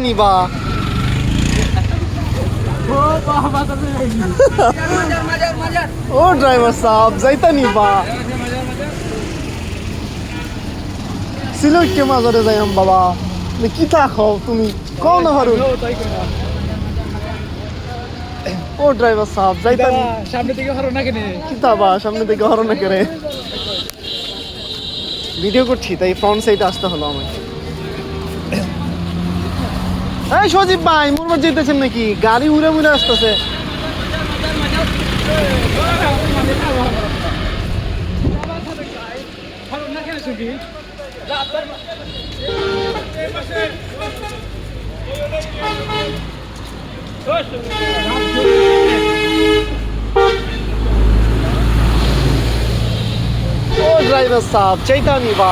নিবা ও ড্রাইভার সাহেব যাইতা নিবা সিলেট কে মাজারে যাইম বাবা কি তা খাও তুমি কও না হারু ও ড্রাইভার সাহেব যাইতা সামনে থেকে হরো না কেনে কি তা বা সামনে থেকে হরো না করে ভিডিও করছি তাই ফ্রন্ট সাইডে আসতে হলো আমাকে এই সজীব ভাই মুরবাদ যেতেছেন নাকি গাড়ি উড়ে উড়ে আসতেছে ও ড্রাইভার সাহেব চাইতা নিবা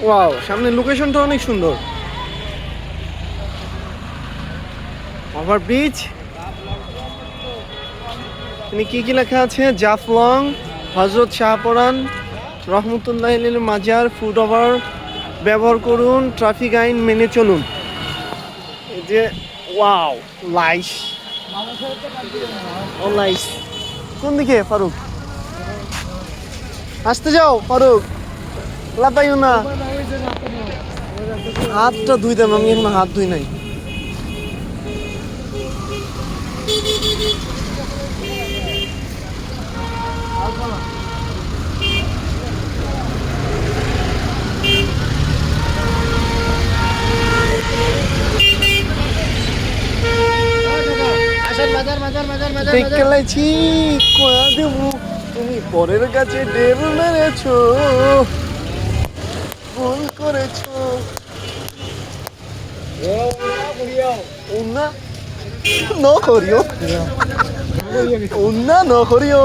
ওয়াও সামনে লোকেশনটা অনেক সুন্দর ওভার ব্রিজ কি কি লেখা আছে জাফলং হযরত শাহপরান রহমতুল্লাহ মাজার ফুট ওভার ব্যবহার করুন ট্রাফিক আইন মেনে চলুন এই যে ওয়াও লাইস ও লাইস কোন দিকে ফারুক আসতে যাও ফারুক লাপাইও না হাতটা ধুই দেন আমি এখন হাত ধুই নাই দেখে লাইছি কয়া দেবো তুমি পরের কাছে ডেব মেরেছো ভুল করেছো উন্না ন করিও উন্না ন করিও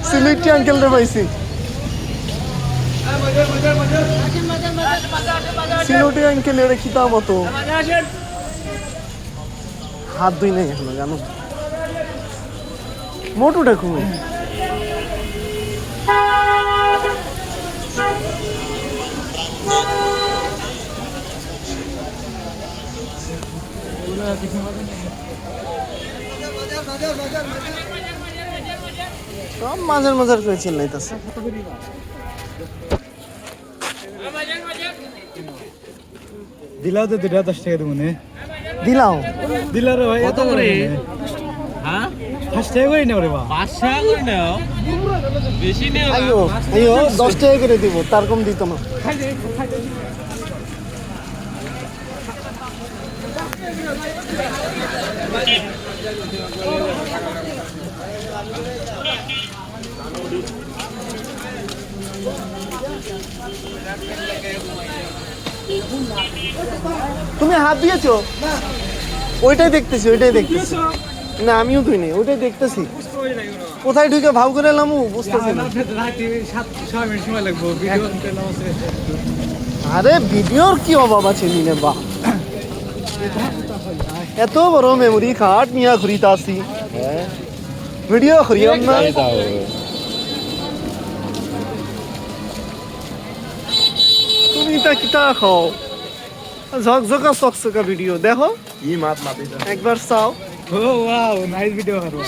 সিলেটি আঙ্কেল রে পাইছি সিলেটি আঙ্কেল এর খিতা মতো হাত ধুই নাই এখনো জানো মোটুটা খুবই সব মাঝার মাঝার করে চিল্লাইতেছে দিলাও তো 10 টাকা দেবো নে দিলাও দিলা রে ভাই এত করে হ্যাঁ 5 টাকা করে নাও রে বা 5 টাকা করে নাও বেশি নেও আইও আইও 10 টাকা করে দিব তার কম দিত না তুমি হাত দিয়েছো ওইটাই দেখতেছি না আমিও ধুই নাই ওইটাই দেখতেছি কোথায় ঢুকে ভাব করে এলাম বুঝতেছি না আরে ভিডিওর কি অভাব আছে নিনে বা এত বড় মেমোরি কার্ড নিয়ে ঘুরিতে আসি ভিডিও ঘুরিয়াম না তুমি তা কিতা খাও ঝকঝকা চকচকা ভিডিও দেখো একবার চাও ও ওয়াও নাইস ভিডিও করো